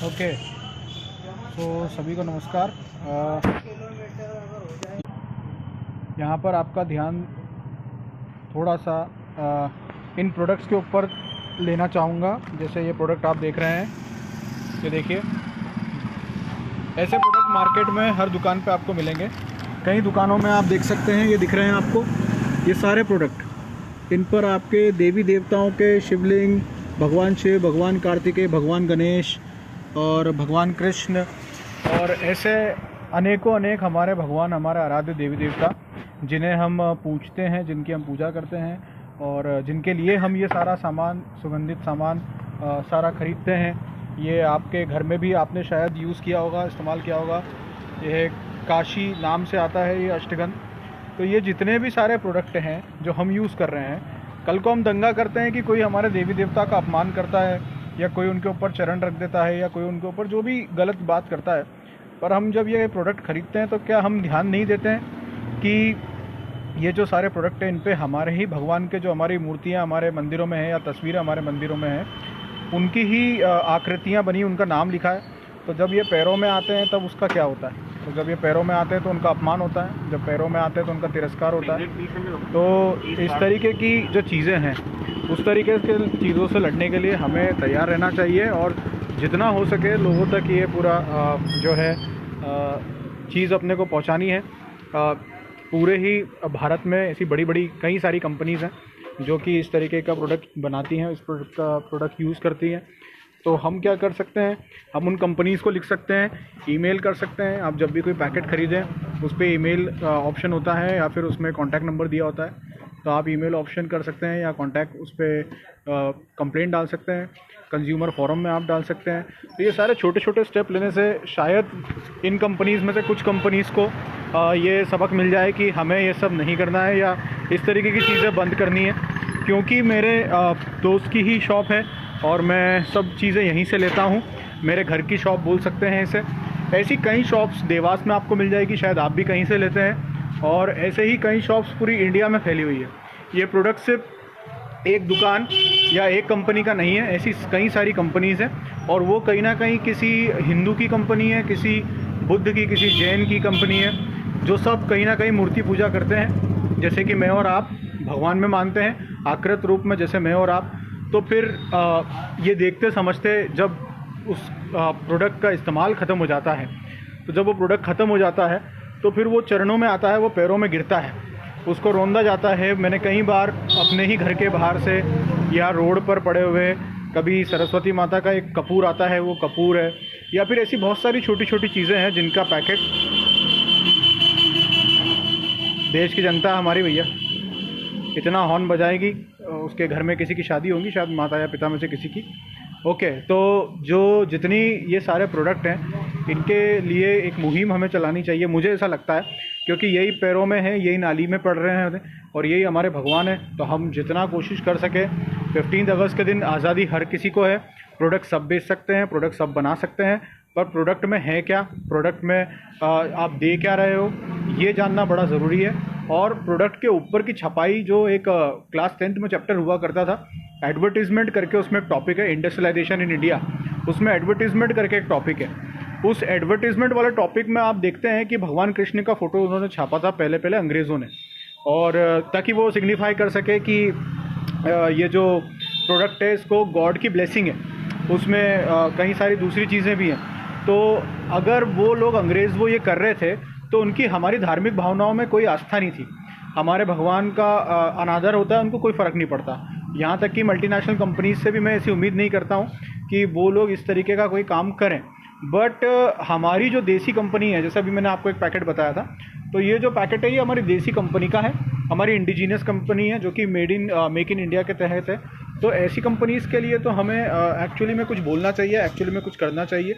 Okay, तो सभी को नमस्कार। यहाँ पर आपका ध्यान थोड़ा सा इन प्रोडक्ट्स के ऊपर लेना चाहूँगा। जैसे ये प्रोडक्ट आप देख रहे हैं, ये देखिए, ऐसे प्रोडक्ट मार्केट में हर दुकान पे आपको मिलेंगे। कई दुकानों में आप देख सकते हैं, ये दिख रहे हैं आपको, ये सारे प्रोडक्ट। इन पर आपके देवी देवताओं के शिवलिंग, भगवान शिव, भगवान कार्तिकेय, भगवान गणेश और भगवान कृष्ण और ऐसे अनेकों अनेक हमारे भगवान, हमारे आराध्य देवी देवता जिन्हें हम पूजते हैं, जिनकी हम पूजा करते हैं और जिनके लिए हम ये सारा सामान, सुगंधित सामान सारा खरीदते हैं। ये आपके घर में भी आपने शायद यूज़ किया होगा, इस्तेमाल किया होगा। ये काशी नाम से आता है, ये अष्टगंध। तो ये जितने भी सारे प्रोडक्ट हैं जो हम यूज़ कर रहे हैं, कल को हम दंगा करते हैं कि कोई हमारे देवी देवता का अपमान करता है या कोई उनके ऊपर चरण रख देता है या कोई उनके ऊपर जो भी गलत बात करता है, पर हम जब ये प्रोडक्ट ख़रीदते हैं तो क्या हम ध्यान नहीं देते हैं कि ये जो सारे प्रोडक्ट हैं, इन पे हमारे ही भगवान के, जो हमारी मूर्तियाँ हमारे मंदिरों में हैं या तस्वीरें हमारे मंदिरों में हैं, उनकी ही आकृतियाँ बनी, उनका नाम लिखा है। तो जब ये पैरों में आते हैं तब उसका क्या होता है? तो जब ये पैरों में आते हैं तो उनका अपमान होता है, जब पैरों में आते हैं तो उनका तिरस्कार होता है। तो इस तरीके की जो चीज़ें हैं, उस तरीके के चीज़ों से लड़ने के लिए हमें तैयार रहना चाहिए और जितना हो सके लोगों तक ये पूरा जो है चीज़ अपने को पहुंचानी है। पूरे ही भारत में ऐसी बड़ी बड़ी कई सारी कंपनीज़ हैं जो कि इस तरीके का प्रोडक्ट बनाती हैं, इस प्रोडक्ट का प्रोडक्ट यूज़ करती हैं। तो हम क्या कर सकते हैं, हम उन कंपनीज़ को लिख सकते हैं, ईमेल कर सकते हैं। आप जब भी कोई पैकेट ख़रीदें उस पर ईमेल ऑप्शन होता है या फिर उसमें कॉन्टैक्ट नंबर दिया होता है, तो आप ईमेल ऑप्शन कर सकते हैं या कॉन्टैक्ट उस पर कंप्लेंट डाल सकते हैं, कंज्यूमर फोरम में आप डाल सकते हैं। तो ये सारे छोटे छोटे स्टेप लेने से शायद इन कंपनीज़ में से कुछ कंपनीज़ को ये सबक मिल जाए कि हमें ये सब नहीं करना है या इस तरीके की चीज़ें बंद करनी है। क्योंकि मेरे दोस्त की ही शॉप है और मैं सब चीज़ें यहीं से लेता हूँ, मेरे घर की शॉप बोल सकते हैं इसे। ऐसी कई शॉप्स देवास में आपको मिल जाएगी, शायद आप भी कहीं से लेते हैं, और ऐसे ही कई शॉप्स पूरी इंडिया में फैली हुई है। ये प्रोडक्ट सिर्फ एक दुकान या एक कंपनी का नहीं है, ऐसी कई सारी कंपनीज़ हैं और वो कहीं ना कहीं किसी हिंदू की कंपनी है, किसी बुद्ध की, किसी जैन की कंपनी है, जो सब कहीं ना कहीं मूर्ति पूजा करते हैं। जैसे कि मैं और आप भगवान में मानते हैं, आकृत रूप में जैसे मैं और आप। तो फिर ये देखते समझते जब उस प्रोडक्ट का इस्तेमाल ख़त्म हो जाता है, तो जब वो प्रोडक्ट ख़त्म हो जाता है तो फिर वो चरणों में आता है, वो पैरों में गिरता है, उसको रौंदा जाता है। मैंने कई बार अपने ही घर के बाहर से या रोड पर पड़े हुए, कभी सरस्वती माता का एक कपूर आता है, वो कपूर है, या फिर ऐसी बहुत सारी छोटी छोटी चीज़ें हैं जिनका पैकेट, देश की जनता हमारी भैया इतना हॉर्न बजाएगी, उसके घर में किसी की शादी होगी, शायद माता या पिता में से किसी की। ओके, तो जो जितनी ये सारे प्रोडक्ट हैं, इनके लिए एक मुहिम हमें चलानी चाहिए, मुझे ऐसा लगता है, क्योंकि यही पैरों में है, यही नाली में पड़ रहे हैं और यही हमारे भगवान हैं। तो हम जितना कोशिश कर सके, 15 अगस्त के दिन आज़ादी हर किसी को है, प्रोडक्ट सब बेच सकते हैं, प्रोडक्ट सब बना सकते हैं, पर प्रोडक्ट में है क्या, प्रोडक्ट में आप दे क्या रहे हो, ये जानना बड़ा ज़रूरी है। और प्रोडक्ट के ऊपर की छपाई, जो एक क्लास 10th में चैप्टर हुआ करता था, एडवर्टीज़मेंट करके उसमें एक टॉपिक है, इंडस्ट्रियलाइजेशन इन इंडिया, उसमें एडवर्टीज़मेंट करके एक टॉपिक है। उस एडवर्टीज़मेंट वाले टॉपिक में आप देखते हैं कि भगवान कृष्ण का फ़ोटो उन्होंने छापा था पहले पहले अंग्रेज़ों ने, और ताकि वो सिग्निफाई कर सके कि ये जो प्रोडक्ट है इसको गॉड की ब्लेसिंग है, उसमें कई सारी दूसरी चीज़ें भी हैं। तो अगर वो लोग अंग्रेज़ वो ये कर रहे थे तो उनकी हमारी धार्मिक भावनाओं में कोई आस्था नहीं थी। हमारे भगवान का अनादर होता है, उनको कोई फ़र्क नहीं पड़ता। यहाँ तक कि मल्टीनेशनल कंपनीज से भी मैं ऐसी उम्मीद नहीं करता हूँ कि वो लोग इस तरीके का कोई काम करें। बट हमारी जो देसी कंपनी है, जैसा अभी मैंने आपको एक पैकेट बताया था, तो ये जो पैकेट है ये हमारी देसी कंपनी का है, हमारी इंडिजीनियस कंपनी है जो कि मेक इन इंडिया के तहत है। तो ऐसी कंपनीज़ के लिए तो हमें एक्चुअली में कुछ बोलना चाहिए, एक्चुअली में कुछ करना चाहिए।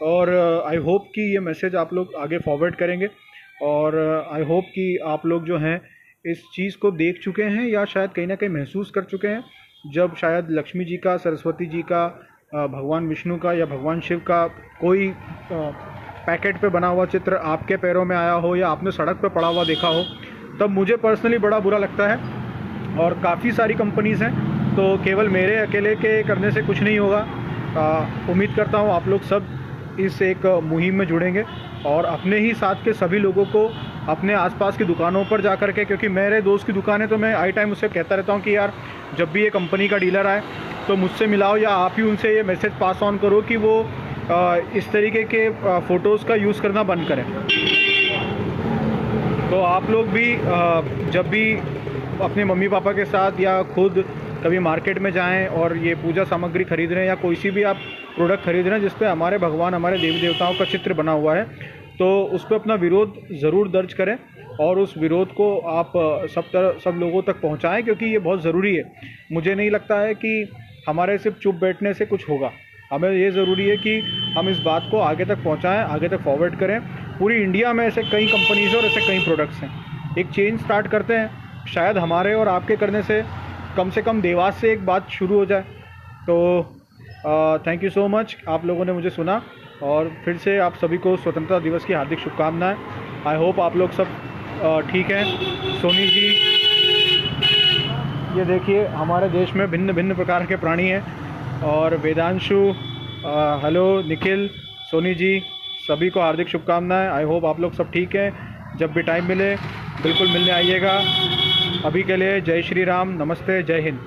और आई होप कि ये मैसेज आप लोग आगे फॉरवर्ड करेंगे, और आई होप कि आप लोग जो हैं इस चीज़ को देख चुके हैं या शायद कहीं ना कहीं महसूस कर चुके हैं, जब शायद लक्ष्मी जी का, सरस्वती जी का, भगवान विष्णु का या भगवान शिव का कोई पैकेट पे बना हुआ चित्र आपके पैरों में आया हो या आपने सड़क पे पड़ा हुआ देखा हो, तब मुझे पर्सनली बड़ा बुरा लगता है। और काफ़ी सारी कंपनीज़ हैं, तो केवल मेरे अकेले के करने से कुछ नहीं होगा। उम्मीद करता हूँ आप लोग सब इस एक मुहिम में जुड़ेंगे और अपने ही साथ के सभी लोगों को अपने आसपास की दुकानों पर जा कर के, क्योंकि मेरे दोस्त की दुकान है तो मैं आई टाइम उससे कहता रहता हूँ कि यार जब भी ये कंपनी का डीलर आए तो मुझसे मिलाओ या आप ही उनसे ये मैसेज पास ऑन करो कि वो इस तरीके के फ़ोटोज़ का यूज़ करना बंद करें। तो आप लोग भी जब भी अपने मम्मी पापा के साथ या खुद कभी मार्केट में जाएं और ये पूजा सामग्री खरीद रहे हैं या कोई सी भी आप प्रोडक्ट खरीद रहे हैं जिस पे हमारे भगवान, हमारे देवी देवताओं का चित्र बना हुआ है, तो उस पर अपना विरोध ज़रूर दर्ज करें और उस विरोध को आप सब लोगों तक पहुंचाएं, क्योंकि ये बहुत ज़रूरी है। मुझे नहीं लगता है कि हमारे सिर्फ चुप बैठने से कुछ होगा। हमें ये ज़रूरी है कि हम इस बात को आगे तक पहुँचाएँ, आगे तक फॉरवर्ड करें। पूरी इंडिया में ऐसे कई कंपनीज़ और ऐसे कई प्रोडक्ट्स हैं। एक चेंज स्टार्ट करते हैं, शायद हमारे और आपके करने से कम देवास से एक बात शुरू हो जाए। तो थैंक यू सो मच, आप लोगों ने मुझे सुना और फिर से आप सभी को स्वतंत्रता दिवस की हार्दिक शुभकामनाएं। आई होप आप लोग सब ठीक हैं। सोनी जी, ये देखिए हमारे देश में भिन्न भिन्न प्रकार के प्राणी हैं और वेदांशु, हेलो निखिल, सोनी जी, सभी को हार्दिक शुभकामनाएं। आई होप आप लोग सब ठीक हैं। जब भी टाइम मिले बिल्कुल मिलने आइएगा। अभी के लिए जय श्री राम, नमस्ते, जय हिंद।